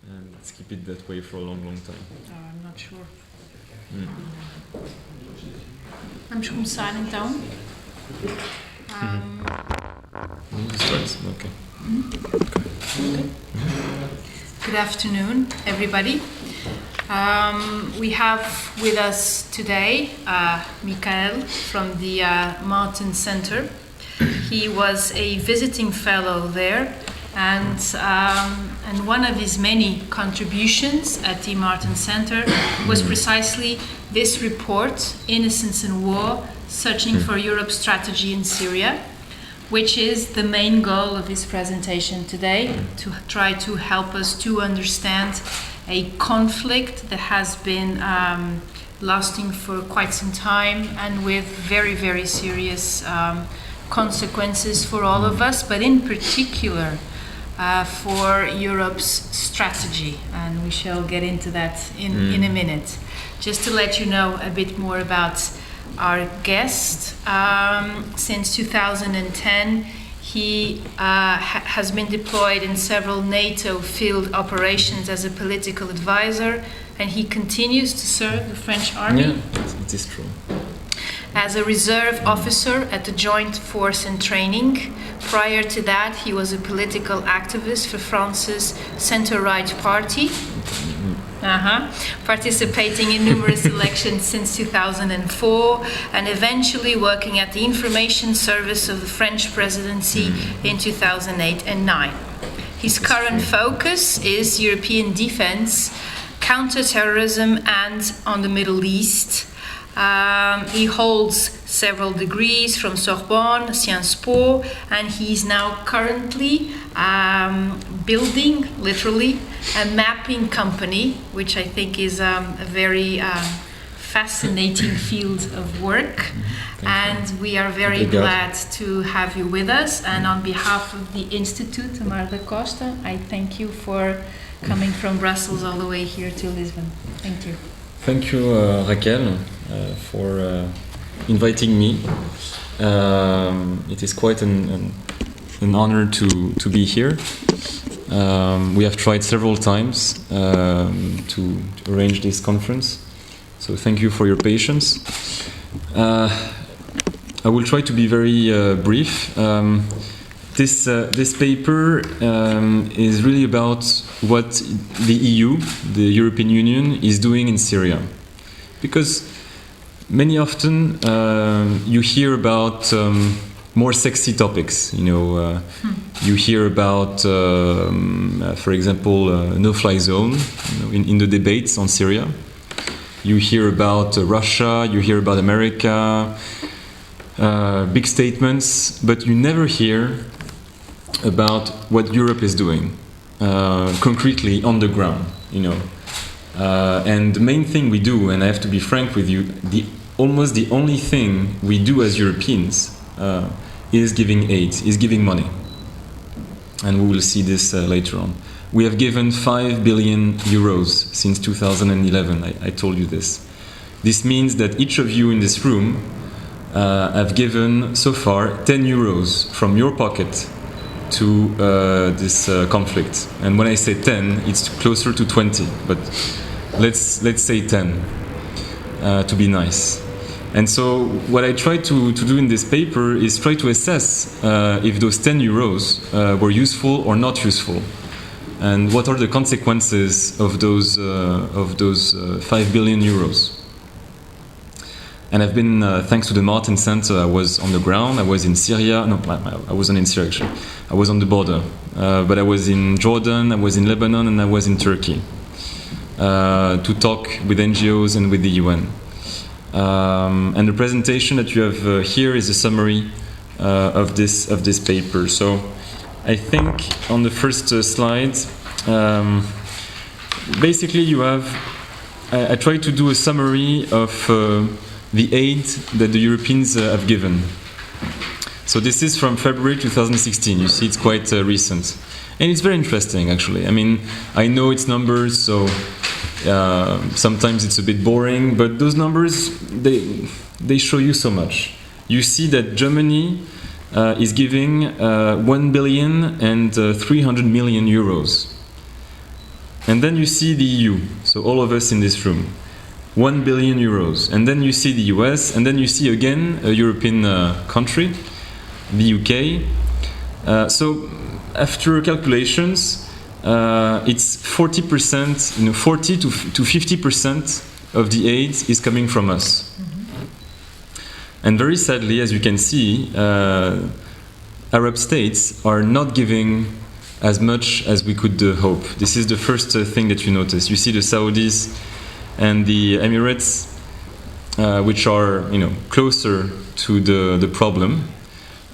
and let's keep it that way for a long, long time. I'm not sure. Vamos começar então. Okay. Good afternoon, everybody. We have with us today Michael from the Martin Center. He was a visiting fellow there, and one of his many contributions at the Martin Center was precisely this report, Innocence and War, Searching for Europe's Strategy in Syria, which is the main goal of his presentation today, to try to help us to understand a conflict that has been lasting for quite some time and with very, very serious consequences for all of us, but in particular for Europe's strategy, and we shall get into that in a minute. Just to let you know a bit more about our guest, since 2010 he has been deployed in several NATO field operations as a political advisor, and he continues to serve the French army. Yeah, it is true. As a reserve officer at the Joint Force and Training. Prior to that, he was a political activist for France's centre-right party, participating in numerous elections since 2004, and eventually working at the information service of the French presidency in 2008 and 2009. His current focus is European defense, counter-terrorism, and on the Middle East. He holds several degrees from Sorbonne, Sciences Po, and he's now currently building, literally, a mapping company, which I think is a very fascinating field of work. And we are very glad to have you with us. And on behalf of the Institute, Marta Costa, I thank you for coming from Brussels all the way here to Lisbon. Thank you. Thank you, Raquel, for inviting me. It is quite an honor to be here. We have tried several times to arrange this conference, so thank you for your patience. I will try to be very brief. This paper is really about what the EU, the European Union, is doing in Syria. Because many often you hear about more sexy topics. You hear about, for example, no-fly zone in the debates on Syria. You hear about Russia, you hear about America, big statements, but you never hear about what Europe is doing concretely on the ground, and the main thing we do, and I have to be frank with you, almost the only thing we do as Europeans is giving aid, is giving money, and we will see this later on. We have given 5 billion euros since 2011. I told you this. This means that each of you in this room have given so far 10 euros from your pocket to this conflict. And when I say 10, it's closer to 20, but let's say 10 to be nice. And so what I try to do in this paper is try to assess if those 10 euros were useful or not useful, and what are the consequences of those 5 billion euros. And I've been, thanks to the Martin Center, I was on the ground, I was in Syria, no, I wasn't in Syria actually, I was on the border, but I was in Jordan, I was in Lebanon, and I was in Turkey to talk with NGOs and with the UN. And the presentation that you have here is a summary of this paper. So I think on the first slide, basically you have, I tried to do a summary of the aid that the Europeans have given. So this is from February 2016. You see, it's quite recent. And it's very interesting, actually. I mean, I know its numbers, so sometimes it's a bit boring, but those numbers, they show you so much. You see that Germany is giving 1 billion and 300 million euros. And then you see the EU, so all of us in this room. 1 billion euros. And then you see the US, and then you see again a European country, the UK. So after calculations, it's 40%, 40 to 50% of the aid is coming from us. And very sadly, as you can see, Arab states are not giving as much as we could hope. This is the first thing that you notice. You see the Saudis and the Emirates, which are closer to the problem.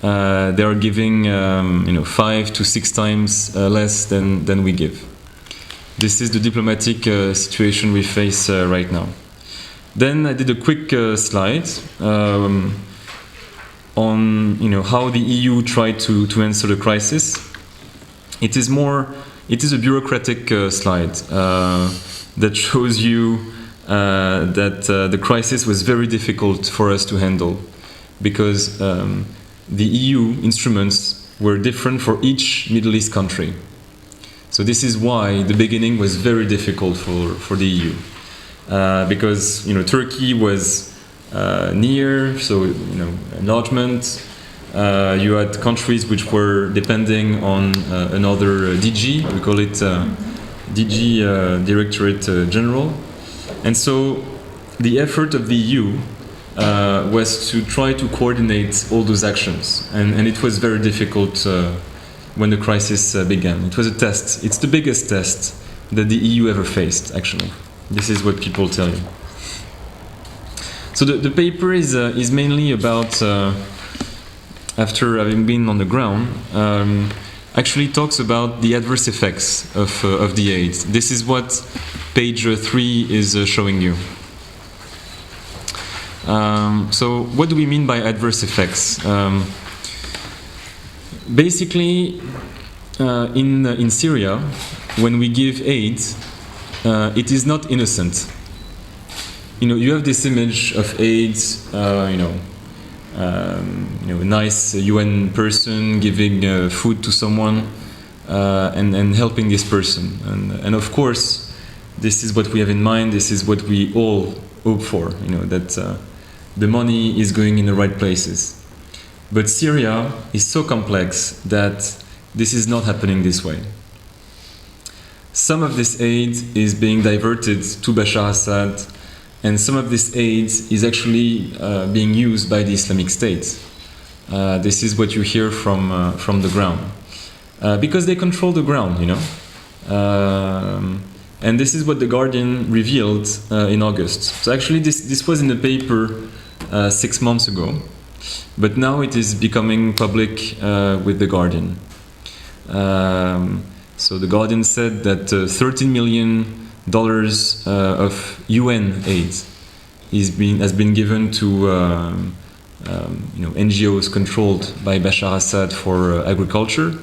They are giving 5 to 6 times less than we give. This is the diplomatic situation we face right now. Then I did a quick slide on how the EU tried to answer the crisis. It is a bureaucratic slide that shows you that the crisis was very difficult for us to handle, because the EU instruments were different for each Middle East country. So this is why the beginning was very difficult for the EU. Because Turkey was near, so enlargement. You had countries which were depending on another DG. We call it DG, Directorate General. And so the effort of the EU was to try to coordinate all those actions, and it was very difficult when the crisis began. It was a test. It's the biggest test that the EU ever faced, actually. This is what people tell you. So the paper is mainly about, after having been on the ground, actually talks about the adverse effects of the aid. This is what page 3 is showing you. So what do we mean by adverse effects? Basically, in Syria, when we give aid, it is not innocent. You have this image of aid, a nice UN person giving food to someone and helping this person. And of course, this is what we have in mind. This is what we all hope for. That the money is going in the right places. But Syria is so complex that this is not happening this way. Some of this aid is being diverted to Bashar Assad, and some of this aid is actually being used by the Islamic State. This is what you hear from the ground. Because they control the ground, and this is what The Guardian revealed in August. So actually this was in the paper 6 months ago, but now it is becoming public with The Guardian. So The Guardian said that $13 million of UN aid has been given to NGOs controlled by Bashar Assad for agriculture,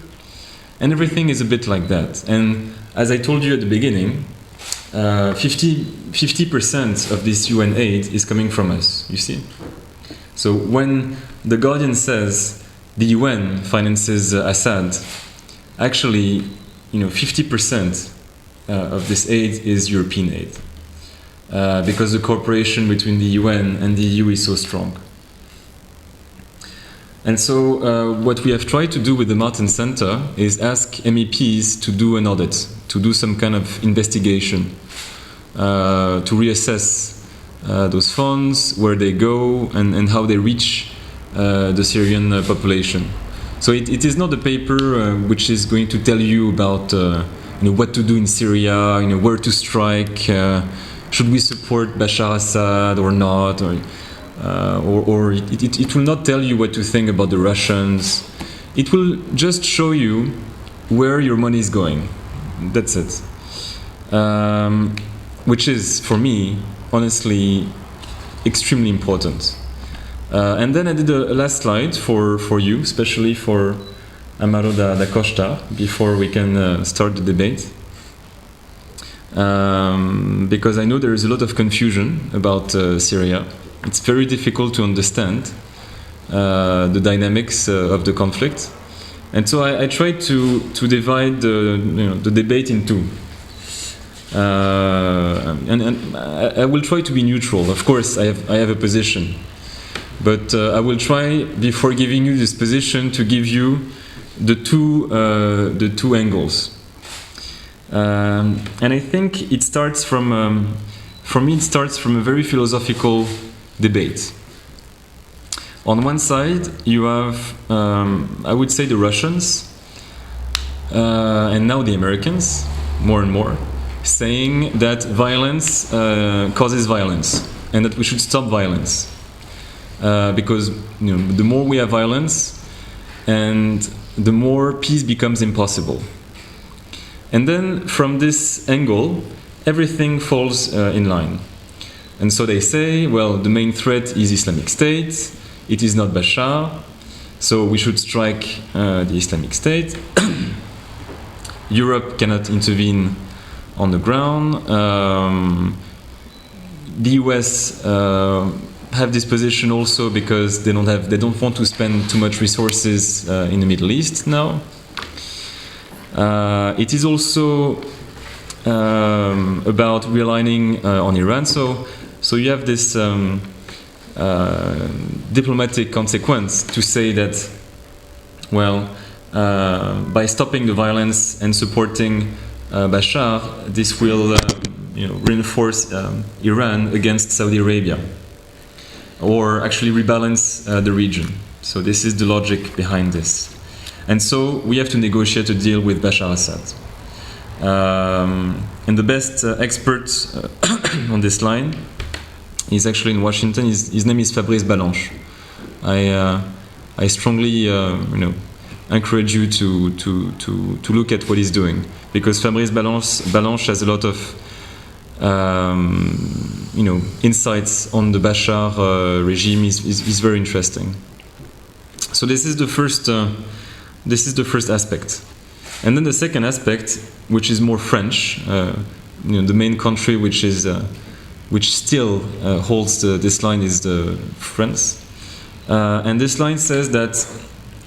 and everything is a bit like that. And as I told you at the beginning, 50% of this UN aid is coming from us, you see? So when The Guardian says the UN finances Assad, actually, 50% of this aid is European aid, because the cooperation between the UN and the EU is so strong. And so what we have tried to do with the Martin Center is ask MEPs to do an audit, to do some kind of investigation, to reassess those funds, where they go, and how they reach the Syrian population. So it is not a paper which is going to tell you about what to do in Syria, where to strike, should we support Bashar Assad or not, or it will not tell you what to think about the Russians. It will just show you where your money is going. That's it. Which is, for me, honestly, extremely important. And then I did a last slide for you, especially for Amaro da Costa, before we can start the debate. Because I know there is a lot of confusion about Syria. It's very difficult to understand the dynamics of the conflict. And so I tried to divide the debate in two. And I will try to be neutral. Of course, I have a position, but I will try, before giving you this position, to give you the two angles. And I think it starts from, for me, it starts from a very philosophical debate. On one side, you have, I would say, the Russians, and now the Americans, more and more, saying that violence causes violence, and that we should stop violence, because the more we have violence, and the more peace becomes impossible. And then, from this angle, everything falls in line. And so they say, well, the main threat is Islamic State. It is not Bashar, so we should strike the Islamic State. Europe cannot intervene on the ground. The US have this position also because they don't want to spend too much resources in the Middle East now. It is also about realigning on Iran. So you have this diplomatic consequence to say that, well, by stopping the violence and supporting Bashar, this will reinforce Iran against Saudi Arabia, or actually rebalance the region. So this is the logic behind this. And so we have to negotiate a deal with Bashar Assad. And the best expert on this line is actually in Washington. His name is Fabrice Balanche. I strongly encourage you to look at what he's doing, because Fabrice Balanche has a lot of insights on the Bashar regime. Is very interesting. So this is the first aspect, and then the second aspect, which is more French, the main country which still holds this line is France, and this line says that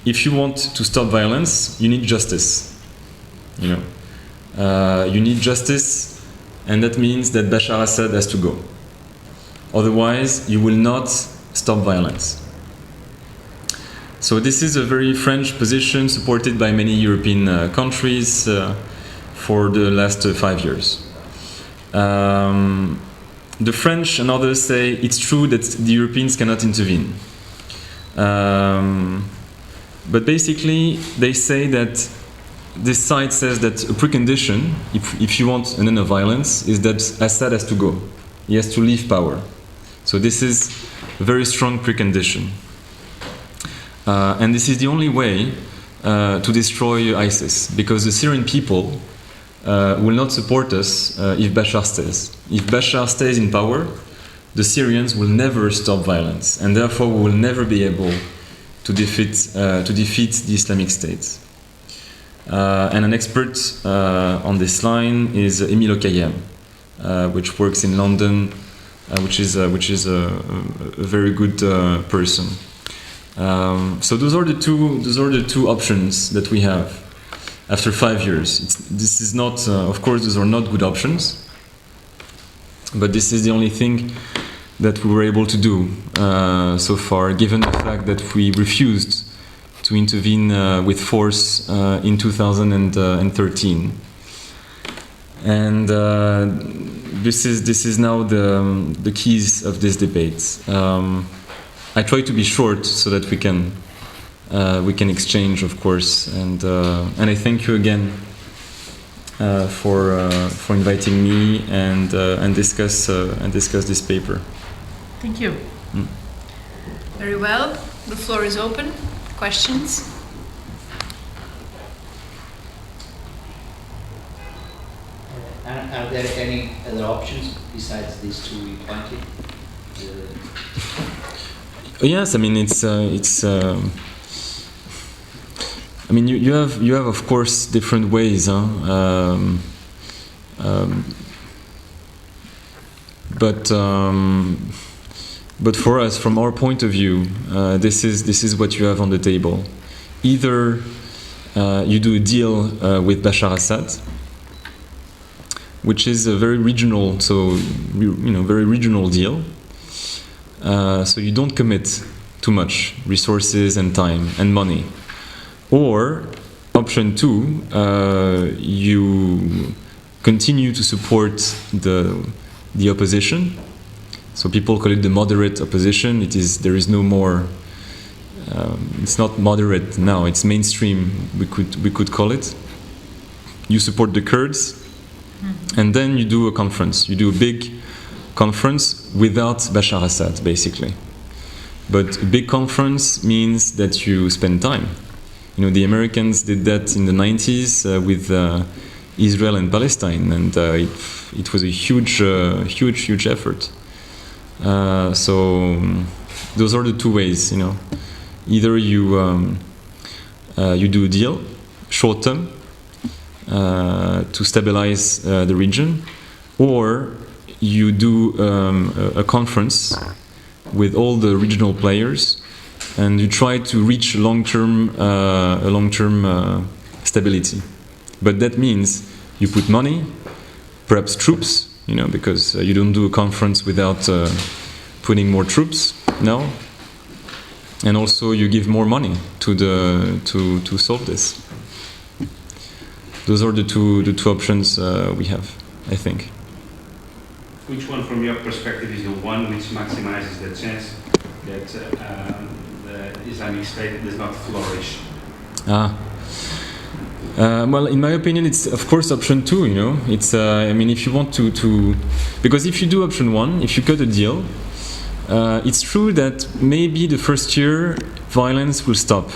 if you want to stop violence, you need justice. You need justice, and that means that Bashar Assad has to go. Otherwise, you will not stop violence. So this is a very French position, supported by many European countries for the last 5 years. The French and others say it's true that the Europeans cannot intervene. But basically, they say that this side says that a precondition, if you want an end of violence, is that Assad has to go. He has to leave power. So this is a very strong precondition. And this is the only way to destroy ISIS, because the Syrian people will not support us if Bashar stays. If Bashar stays in power, the Syrians will never stop violence, and therefore we will never be able to defeat the Islamic State. And an expert on this line is Emile Okayem, which works in London, which is a very good person. So those are the two options that we have after 5 years. This is not, of course, those are not good options, but this is the only thing that we were able to do so far, given the fact that we refused to intervene with force in 2013. And this is now the keys of this debate. I try to be short so that we can exchange, of course, and I thank you again for inviting me and discuss this paper. Thank you. Very well. The floor is open. Questions? Are there any other options besides these two we pointed? Yes, I mean I mean you have of course different ways, but for us, from our point of view, this is what you have on the table. Either you do a deal with Bashar Assad, which is a very regional, very regional deal. So you don't commit too much resources and time and money. Or option 2, you continue to support the opposition. So people call it the moderate opposition. There is no more. It's not moderate now. It's mainstream. We could call it. You support the Kurds, and then you do a conference. You do a big conference without Bashar Assad, basically. But a big conference means that you spend time. The Americans did that in the 90s with Israel and Palestine, and it was a huge effort. So those are the two ways. Either you do a deal, short term, to stabilize the region, or you do a conference with all the regional players, and you try to reach long-term stability. But that means you put money, perhaps troops, because you don't do a conference without putting more troops. No. And also you give more money to solve this. Those are the two options we have, I think. Which one, from your perspective, is the one which maximizes the chance that the Islamic State does not flourish? Well, in my opinion, it's of course option 2. It's if you want to, because if you do option 1, if you cut a deal, it's true that maybe the first year violence will stop,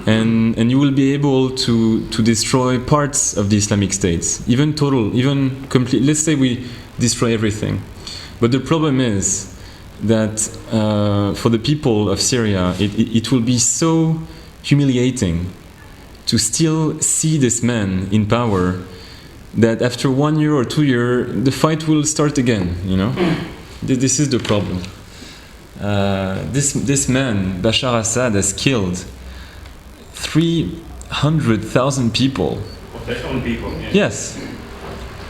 and you will be able to destroy parts of the Islamic State, even complete. Let's say we destroy everything, but the problem is that for the people of Syria, it will be so humiliating to still see this man in power that after 1 year or 2 years, the fight will start again. This is the problem. This man, Bashar Assad, has killed 300,000 people. Of their own people, yeah. Yes.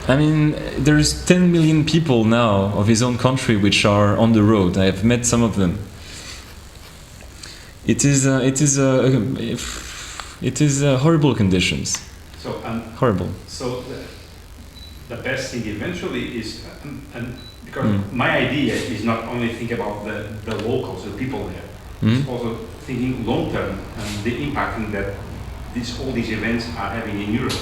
There's 10 million people now of his own country which are on the road. I have met some of them. It is horrible conditions. So horrible. So the best thing eventually is, because my idea is not only think about the locals, the people there. It's also thinking long term and the impact that all these events are having in Europe.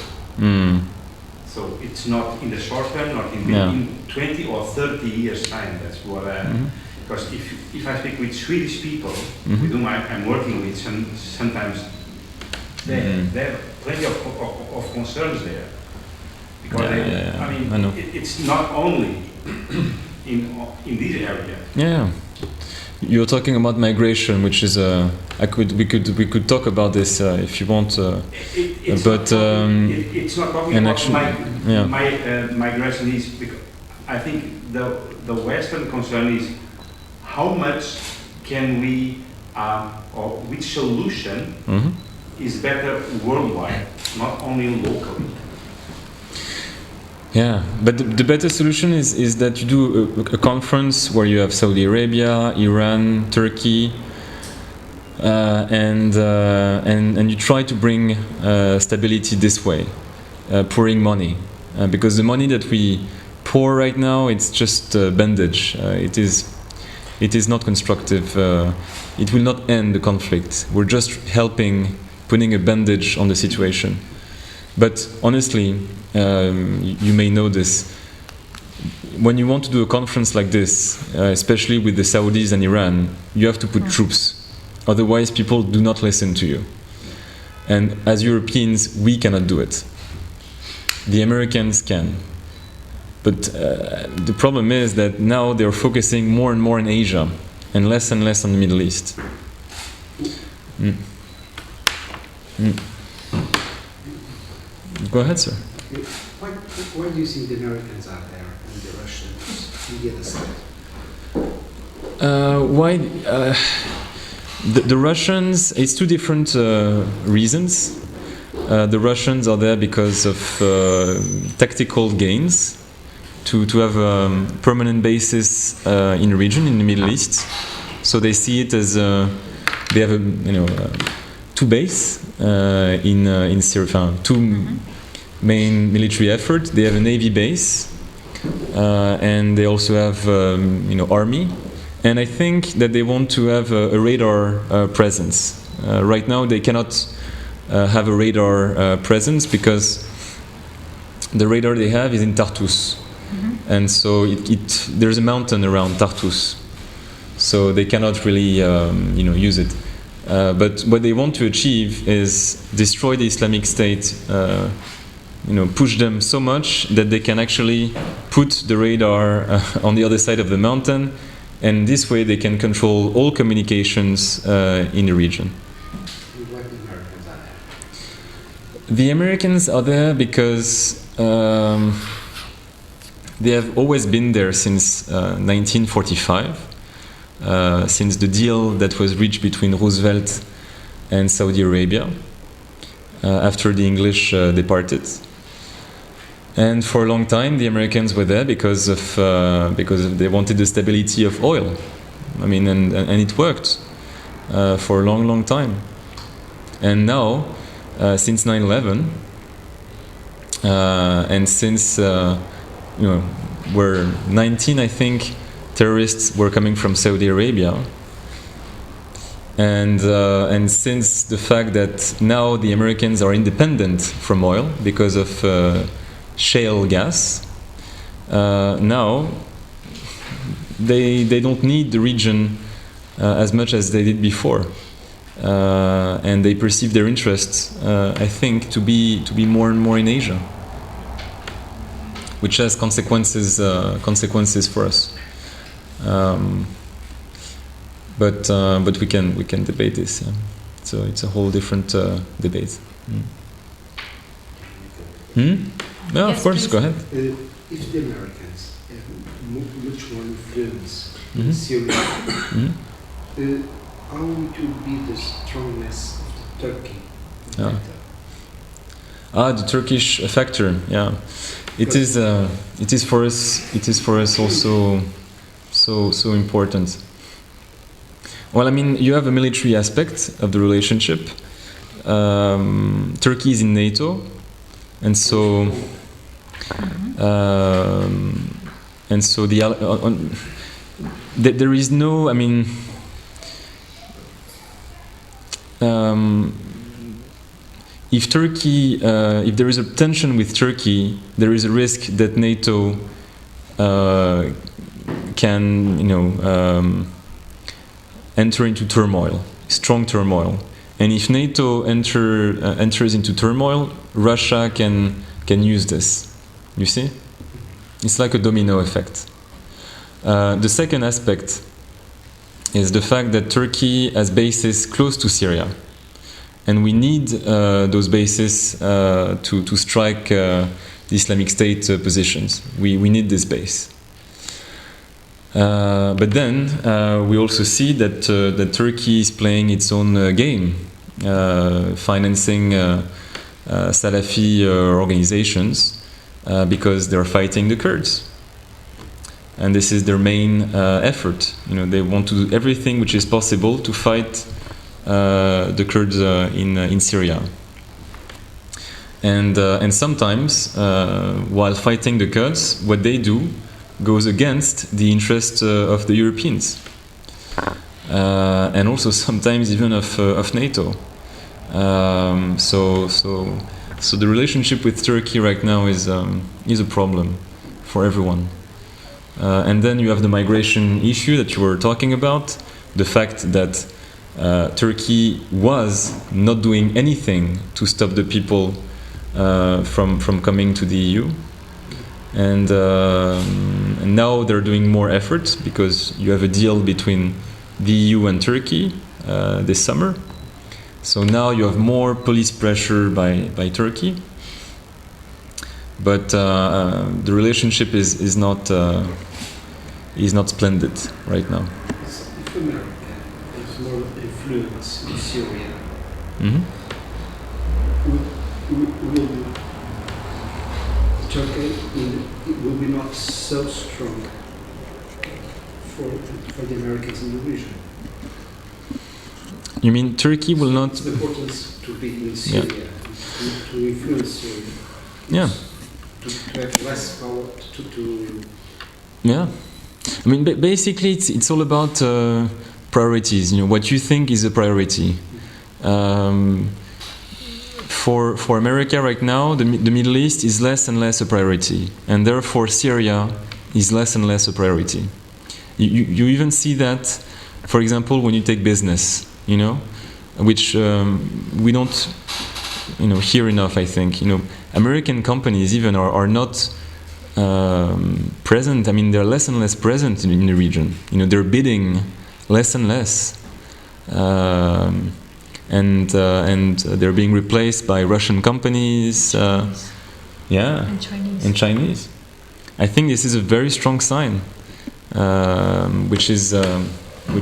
So it's not in the short term, not in 20 or 30 years time. That's what. Because if I speak with Swedish people, with whom I'm working with, sometimes there are plenty of concerns there. Because I know. It's not only in this area. Yeah. You're talking about migration, which is we could talk about this if you want. It's not talking about migration is because I think the Western concern is how much can we or which solution is better worldwide, not only locally. Yeah, but the better solution is that you do a conference where you have Saudi Arabia, Iran, Turkey, and you try to bring stability this way, pouring money, because the money that we pour right now, it's just a bandage. It is not constructive. It will not end the conflict. We're just helping, putting a bandage on the situation. But honestly, you may know this. When you want to do a conference like this, especially with the Saudis and Iran, you have to put troops. Otherwise, people do not listen to you. And as Europeans, we cannot do it. The Americans can. But the problem is that now they're focusing more and more in Asia and less on the Middle East. Go ahead, sir. Why do you think the Americans are there and the Russians on the other side? Why? The Russians, it's two different reasons. The Russians are there because of tactical gains, to have a permanent basis in the region, in the Middle East. So they see it as they have two bases in Syria, two main military efforts. They have a navy base, and they also have army. And I think that they want to have a radar presence. Right now, they cannot have a radar presence because the radar they have is in Tartus, and so there's a mountain around Tartus, so they cannot really use it. But what they want to achieve is destroy the Islamic State, push them so much that they can actually put the radar on the other side of the mountain, and this way they can control all communications in the region. The Americans are there because they have always been there since 1945, since the deal that was reached between Roosevelt and Saudi Arabia after the English departed. And for a long time, the Americans were there because they wanted the stability of oil. I mean, and it worked for a long time. And now, since 9/11, and since were 19, I think, terrorists were coming from Saudi Arabia, and since the fact that now the Americans are independent from oil because of shale gas, now they don't need the region as much as they did before. And they perceive their interests, I think, to be more and more in Asia, which has consequences for us. But we can debate this. Yeah. So it's a whole different debate. Yeah, Yes, of course. please. Go ahead. If the Americans have much more influence in Syria, how it will be the strongness of the Turkey? Yeah. The Turkish factor. Yeah, it is for us. It is for us also so important. Well, I mean, you have a military aspect of the relationship. Turkey is in NATO, and so there is no. I mean. If Turkey, if there is a tension with Turkey, there is a risk that NATO can, enter into turmoil, strong turmoil. And if NATO enters into turmoil, Russia can use this. You see, it's like a domino effect. The second aspect is the fact that Turkey has bases close to Syria. And we need those bases to strike the Islamic State positions. We need this base. But then we also see that Turkey is playing its own game, financing Salafi organizations because they're fighting the Kurds. And this is their main effort. They want to do everything which is possible to fight the Kurds in Syria. And sometimes, while fighting the Kurds, what they do goes against the interest of the Europeans, and also sometimes even of NATO. So the relationship with Turkey right now is a problem for everyone. And then you have the migration issue that you were talking about, the fact that Turkey was not doing anything to stop the people from coming to the EU, and now they're doing more efforts because you have a deal between the EU and Turkey this summer. So now you have more police pressure by Turkey, but the relationship is not splendid right now. If America has more influence in Syria, would will Turkey will be not so strong for the Americans in the region. You mean Turkey will not? It's important to be in Syria, to influence Syria. Yeah. To have less power to Yeah. I mean, basically, it's all about priorities. You know, what you think is a priority. For America right now, the Middle East is less and less a priority, and therefore Syria is less and less a priority. You even see that, for example, when you take business, you know, which we don't, you know, hear enough. I think, you know, American companies even are not present. I mean, they're less and less present in the region. You know, they're bidding less and less. And they're being replaced by Russian companies, And Chinese. and Chinese. I think this is a very strong sign, which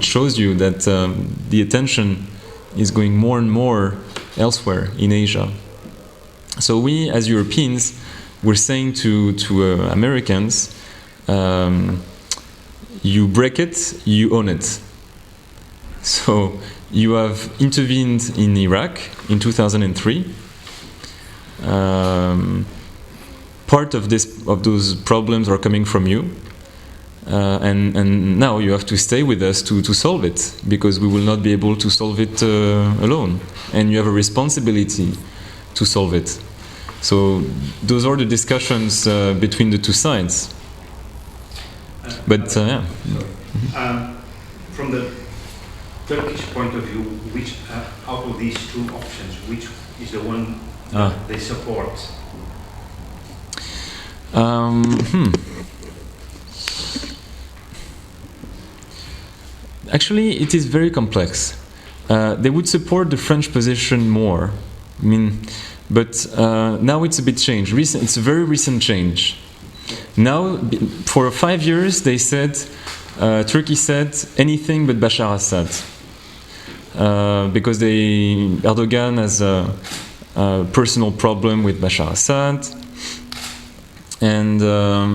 shows you that the attention is going more and more elsewhere in Asia. So we, as Europeans, we're saying to Americans, you break it, you own it. So you have intervened in Iraq in 2003. Part of those problems are coming from you, and now you have to stay with us to solve it, because we will not be able to solve it alone, and you have a responsibility to solve it. So those are the discussions between the two sides. But yeah. From the Turkish point of view, which out of these two options, which is the one they support? Actually, it is very complex. They would support the French position more. I mean, but now it's a bit changed. It's a very recent change. Now, for 5 years, they said, Turkey said anything but Bashar Assad. Because Erdogan has a personal problem with Bashar Assad, and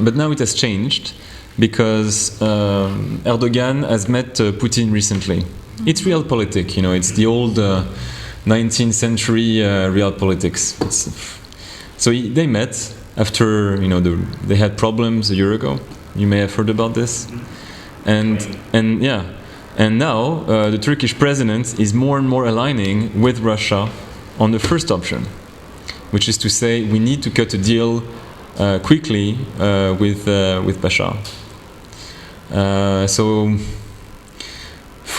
but now it has changed because Erdogan has met Putin recently. It's realpolitik, you know. It's the old 19th century realpolitics. So they met after, you know, they had problems a year ago. You may have heard about this, and yeah. And now the Turkish president is more and more aligning with Russia on the first option, which is to say we need to cut a deal quickly with Bashar. So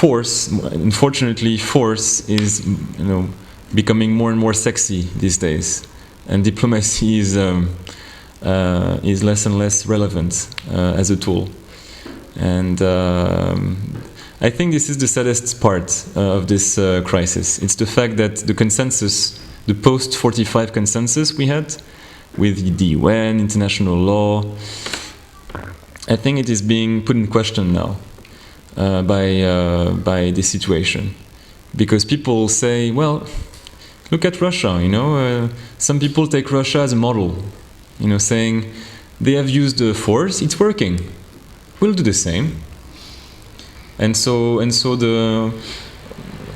unfortunately, force is, you know, becoming more and more sexy these days, and diplomacy is less and less relevant as a tool. And I think this is the saddest part of this crisis. It's the fact that the consensus, the post-45 consensus we had with the UN, international law, I think it is being put in question now by this situation. Because people say, well, look at Russia, you know, some people take Russia as a model, you know, saying they have used force, it's working, we'll do the same. And so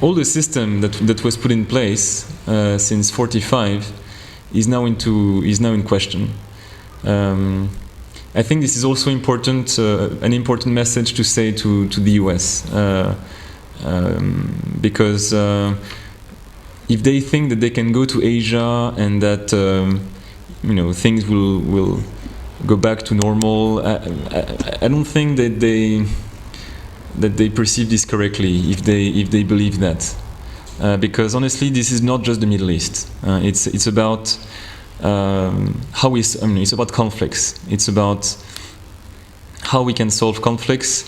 all the system that was put in place since 45 is now in question. I think this is also important, an important message to say to the US, because if they think that they can go to Asia and that you know, things will go back to normal, I don't think that they perceive this correctly if they believe that, because honestly this is not just the Middle East. It's about it's about conflicts. It's about how we can solve conflicts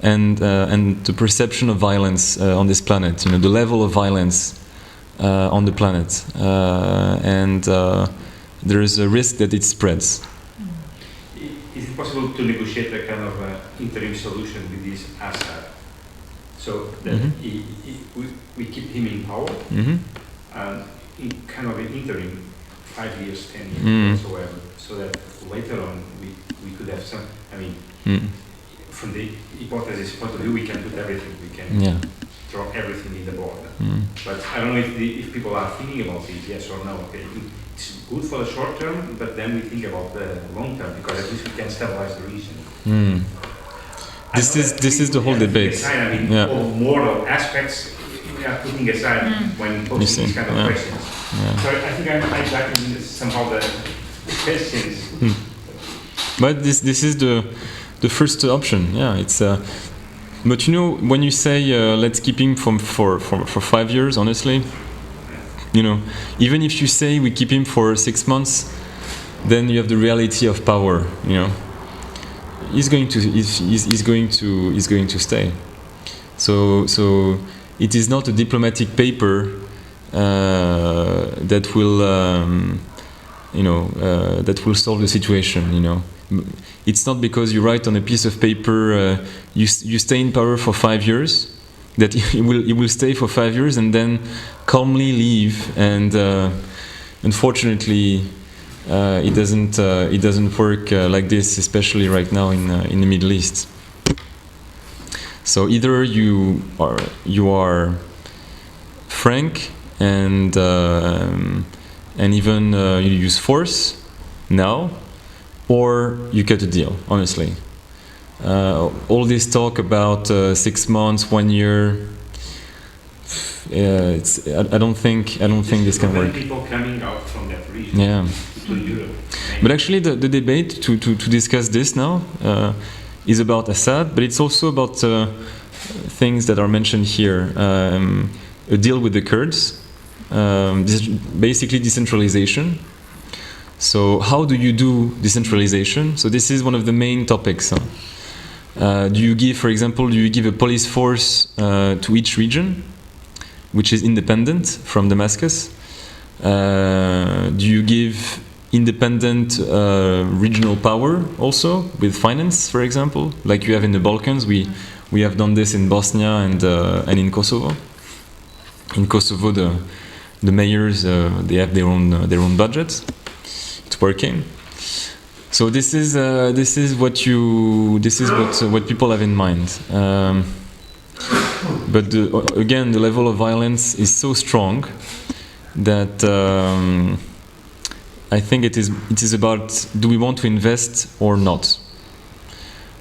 and the perception of violence on this planet. You know, the level of violence on the planet, and there is a risk that it spreads. Is it possible to negotiate a kind of interim solution with this Assad, so that we keep him in power, and in kind of an interim, 5 years, 10 years, whatsoever, so that later on we could have some. I mean, from the hypothesis point of view, we can put everything. We can throw everything in the board. But I don't know if people are thinking about it, yes or no. Okay, it's good for the short term, but then we think about the long term, because at least we can stabilize the region. This is the whole debate. Aside, I mean, all moral aspects we are putting aside when posing these kind of questions. So I think I'm hijacking somehow the questions. But this is the first option. Yeah, it's. But you know, when you say let's keep him for 5 years, honestly, you know, even if you say we keep him for 6 months, then you have the reality of power. You know, he's going to stay. So it is not a diplomatic paper that will that will solve the situation. You know, it's not because you write on a piece of paper you stay in power for 5 years that he will stay for 5 years and then calmly leave. And unfortunately, it doesn't work like this, especially right now in the Middle East. So either you are frank and even you use force now, or you cut a deal. Honestly, all this talk about 6 months, 1 year. I don't think this can work. People coming out from that region. Yeah. To Europe. But actually, the debate to discuss this now is about Assad, but it's also about things that are mentioned here. A deal with the Kurds, basically decentralization. So how do you do decentralization? So this is one of the main topics. Do you give, for example, a police force to each region, which is independent from Damascus? Do you give independent regional power also with finance, for example, like you have in the Balkans? We have done this in Bosnia and in Kosovo. In Kosovo, the mayors they have their own budgets. It's working. So this is what people have in mind. But again, the level of violence is so strong that I think it is about, do we want to invest or not?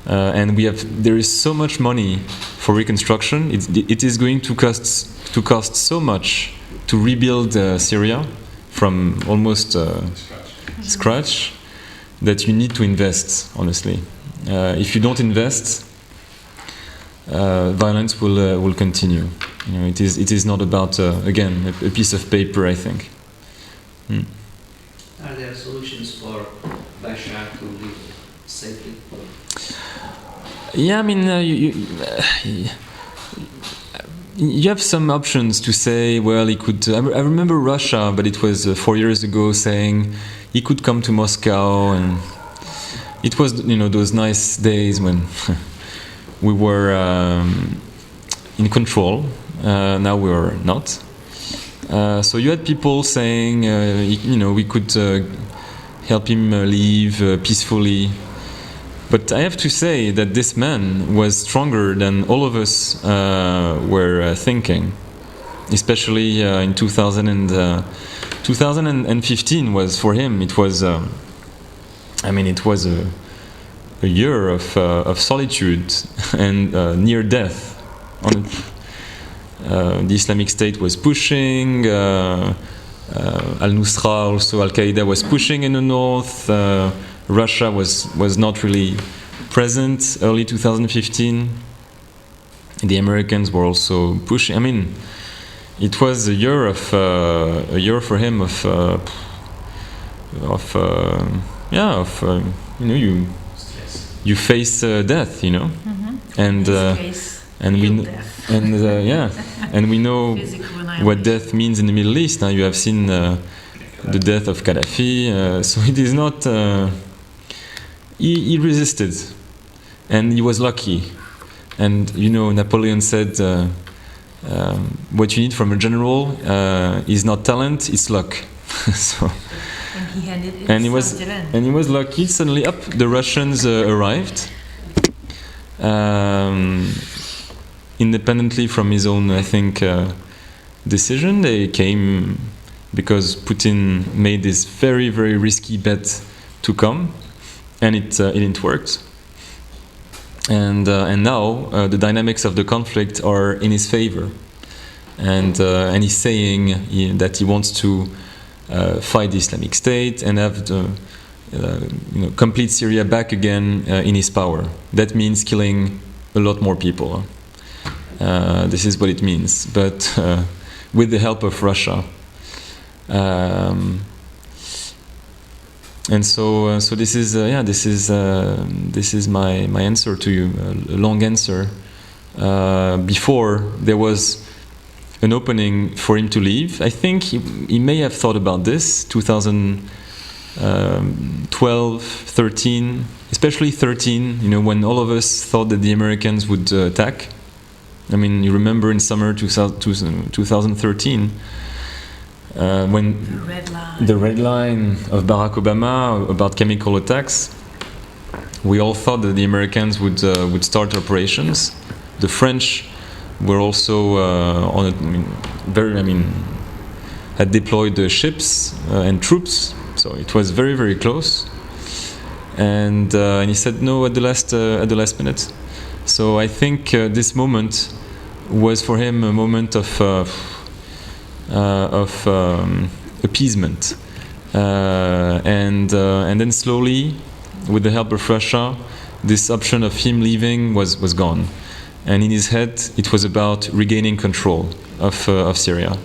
And there is so much money for reconstruction. It is going to cost so much to rebuild Syria from almost scratch that you need to invest. Honestly, if you don't invest, violence will continue. You know, it is not about again a piece of paper, I think. Are there solutions for Bashar to live safely? Yeah, I mean, you have some options to say, well, he could. I remember Russia, but it was 4 years ago, saying he could come to Moscow, and it was, you know, those nice days when we were in control. Now we are not. So you had people saying, you know, we could help him leave peacefully. But I have to say that this man was stronger than all of us were thinking. Especially in 2015 was for him. It was, it was a year of solitude and near death. The Islamic State was pushing. Al-Nusra, also Al-Qaeda, was pushing in the north. Russia was not really present early 2015. The Americans were also pushing. I mean, it was a year for him you face death, you know, and we know what death means in the Middle East. Now you have seen the death of Gaddafi, so it is not. He resisted, and he was lucky. And you know, Napoleon said, "What you need from a general is not talent; it's luck." So And he handed it And he to was Saint-Hélène. and he was lucky. Suddenly, up the Russians arrived, independently from his own, I think, decision. They came because Putin made this very, very risky bet to come, and it didn't work. And now the dynamics of the conflict are in his favor, and he's saying that he wants to fight the Islamic State and have the, complete Syria back again in his power. That means killing a lot more people. This is what it means, but with the help of Russia. And so this is my answer to you, a long answer. Before there was an opening for him to leave. I think he may have thought about this, 2012, 13, especially 13, when all of us thought that the Americans would attack. I mean, you remember in summer 2013, when the red line of Barack Obama about chemical attacks, we all thought that the Americans would start operations. The French were also had deployed the ships and troops, so it was very, very close. And he said no at the last minute. So I think this moment was for him a moment of appeasement, and then slowly, with the help of Russia, this option of him leaving was gone, and in his head it was about regaining control of Syria.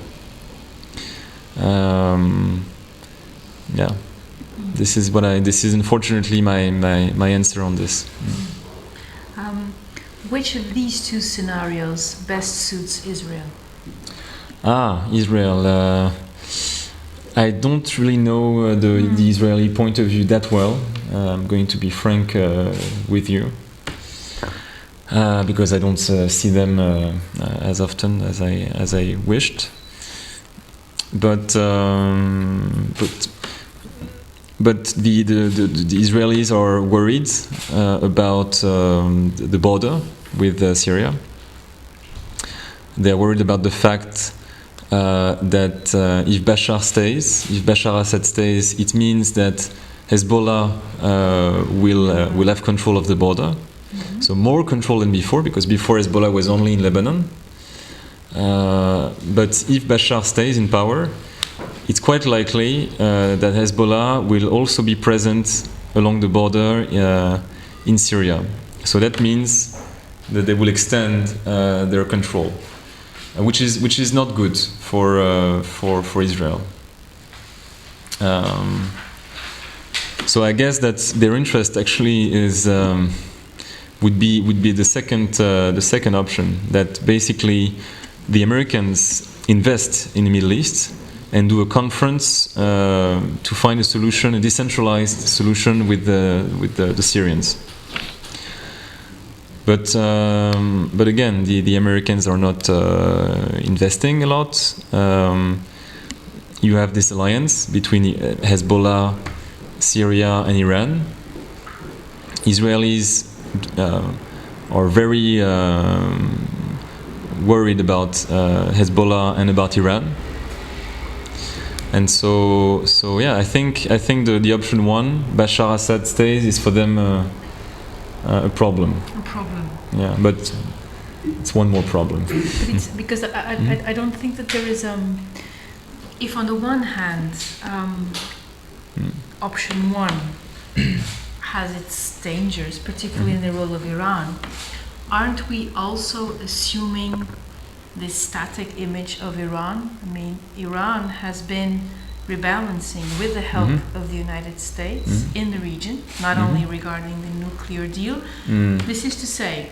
This is unfortunately my answer on this. Which of these two scenarios best suits Israel? Israel. I don't really know the Israeli point of view that well. I'm going to be frank with you, because I don't see them as often as I wished. But the Israelis are worried about the border with Syria. They are worried about the fact that if Bashar Assad stays, it means that Hezbollah will have control of the border. Mm-hmm. So more control than before, because before Hezbollah was only in Lebanon. But if Bashar stays in power, it's quite likely that Hezbollah will also be present along the border in Syria. So that means that they will extend their control, which is not good for Israel. So I guess that their interest actually is would be the second option, that basically the Americans invest in the Middle East and do a conference to find a solution, a decentralized solution with the Syrians. But again, the Americans are not investing a lot. You have this alliance between Hezbollah, Syria, and Iran. Israelis are very worried about Hezbollah and about Iran. And so I think the option one, Bashar Assad stays, is for them a problem. A problem. Yeah, but it's one more problem. But it's because I don't think that there is if on the one hand option one has its dangers, particularly in the role of Iran, aren't we also assuming this static image of Iran? I mean, Iran has been rebalancing with the help of the United States in the region, not only regarding the nuclear deal. This is to say,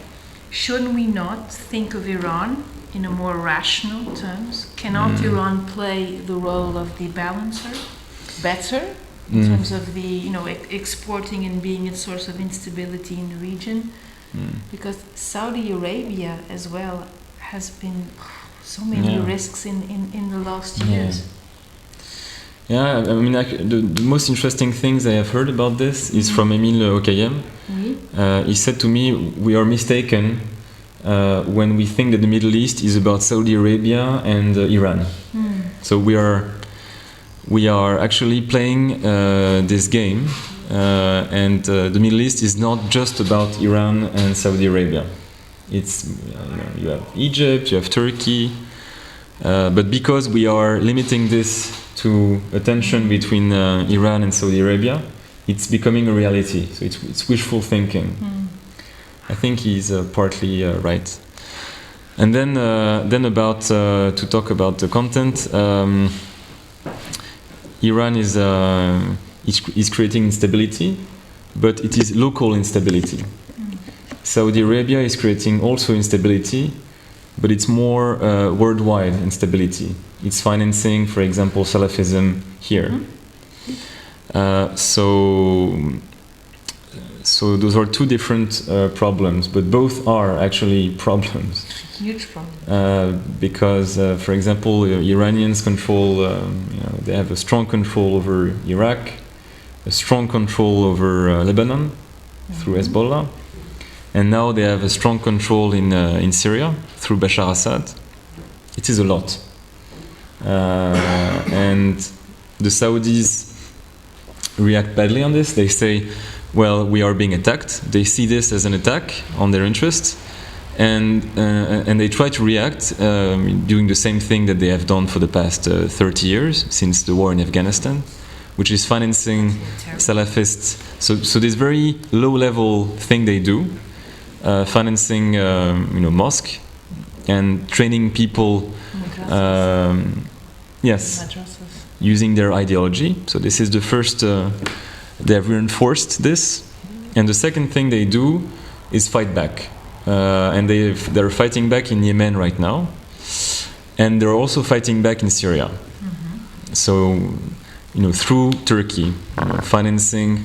shouldn't we not think of Iran in a more rational terms? Cannot Iran play the role of the balancer better in terms of the exporting and being a source of instability in the region? Because Saudi Arabia as well has been so many risks in the last years. Yeah, I mean, the most interesting things I have heard about this is from Émile Okayem. He said to me, we are mistaken when we think that the Middle East is about Saudi Arabia and Iran. So we are actually playing this game, and the Middle East is not just about Iran and Saudi Arabia. It's you have Egypt, you have Turkey, but because we are limiting this to a tension between Iran and Saudi Arabia, it's becoming a reality. So it's wishful thinking. I think he's partly right. And then about to talk about the content, Iran is creating instability, but it is local instability. Saudi Arabia is creating also instability, but it's more worldwide instability. It's financing, for example, Salafism here. So those are two different problems, but both are actually problems. Huge problem. Because, for example, Iranians control, they have a strong control over Iraq, a strong control over Lebanon through Hezbollah, and now they have a strong control in Syria through Bashar Assad. It is a lot. And the Saudis react badly on this. They say, well, we are being attacked. They see this as an attack on their interests, and they try to react doing the same thing that they have done for the past 30 years since the war in Afghanistan, which is financing Salafists. So this very low-level thing they do, financing mosque and training people, using their ideology. So this is the first. They have reinforced this, and the second thing they do is fight back, and they're fighting back in Yemen right now, and they're also fighting back in Syria. So, through Turkey, financing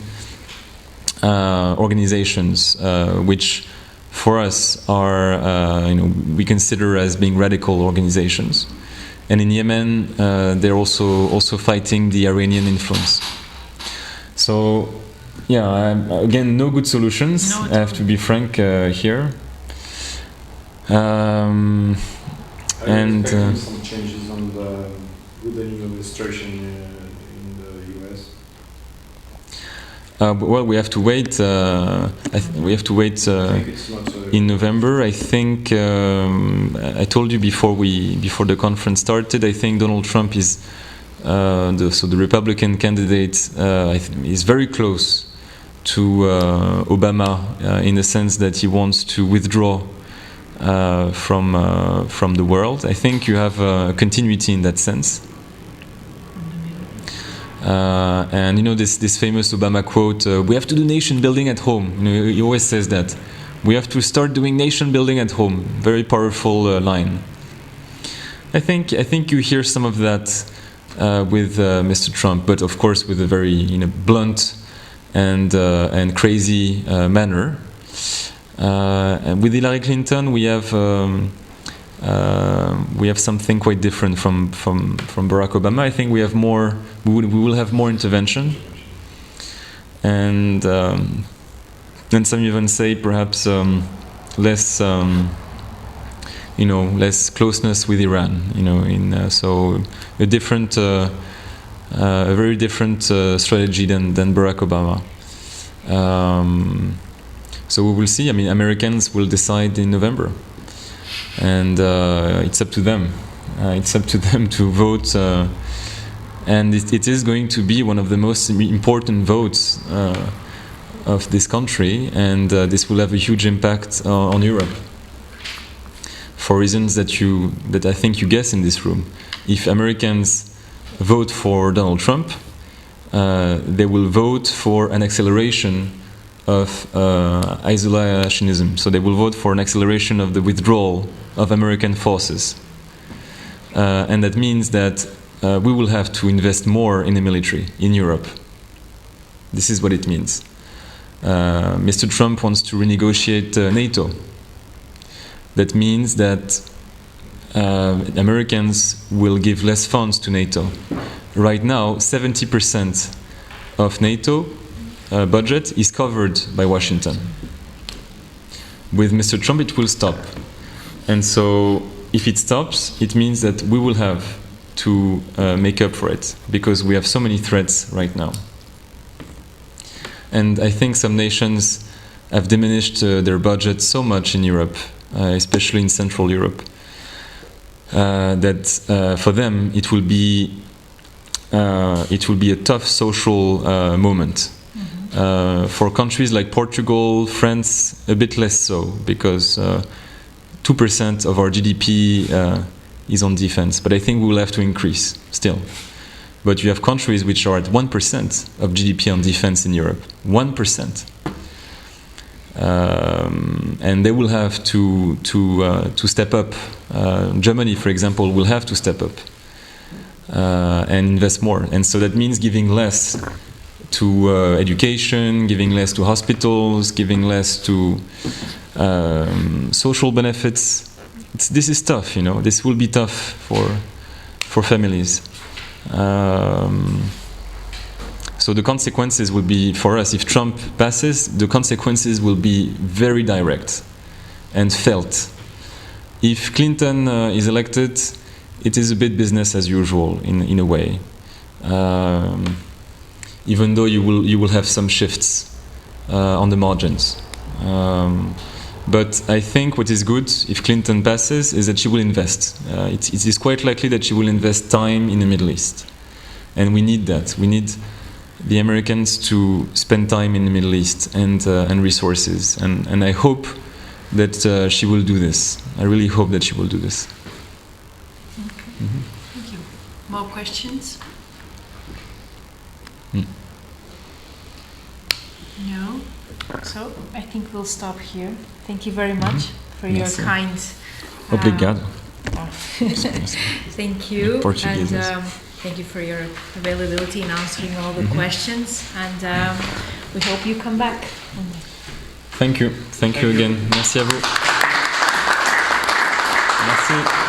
organizations which, for us, are we consider as being radical organizations, and in Yemen they're also fighting the Iranian influence. So, again, no good solutions. I have to be frank here. And some changes with the new administration in the US. Well, we have to wait. We have to wait in November. I think I told you before the conference started. I think Donald Trump is. The Republican candidate is very close to Obama in the sense that he wants to withdraw from the world. I think you have continuity in that sense. And this famous Obama quote: "We have to do nation building at home." He always says that. We have to start doing nation building at home. Very powerful line. I think you hear some of that. With Mr. Trump, but of course with a very blunt and crazy manner. And with Hillary Clinton, we have something quite different from Barack Obama. I think we have more. We will have more intervention, and some even say perhaps less. Less closeness with Iran. So a different, a very different strategy than Barack Obama. So we will see. I mean, Americans will decide in November, and it's up to them. It's up to them to vote, and it is going to be one of the most important votes of this country, and this will have a huge impact on Europe. For reasons that I think you guess in this room. If Americans vote for Donald Trump, they will vote for an acceleration of isolationism. So they will vote for an acceleration of the withdrawal of American forces. And that means that we will have to invest more in the military in Europe. This is what it means. Mr. Trump wants to renegotiate NATO. That means that Americans will give less funds to NATO. right now 70% of NATO budget is covered by Washington. With Mr. Trump, it will stop. And so if it stops, it means that we will have to make up for it, because we have so many threats right now. And I think some nations have diminished their budget so much in Europe, especially in Central Europe, that for them it will be a tough social moment. For countries like Portugal, France, a bit less so, because 2% of our GDP is on defense. But I think we will have to increase still. But you have countries which are at 1% of GDP on defense in Europe. 1%. And they will have to step up. Germany, for example, will have to step up and invest more. And so that means giving less to education, giving less to hospitals, giving less to social benefits. This is tough, you know. This will be tough for families. So the consequences will be, for us, if Trump passes, the consequences will be very direct and felt. If Clinton is elected, it is a bit business as usual in a way. Even though you will have some shifts on the margins. But I think what is good if Clinton passes is that she will invest. It is quite likely that she will invest time in the Middle East. And we need that. We need the Americans to spend time in the Middle East and resources. And I hope that she will do this. I really hope that she will do this. Okay. Mm-hmm. Thank you. More questions? No. So I think we'll stop here. Thank you very much for your kind. Obrigado. Thank you. Portuguese. And thank you for your availability in answering all the questions. And we hope you come back. Thank you. Thank you again. Merci à vous. Merci.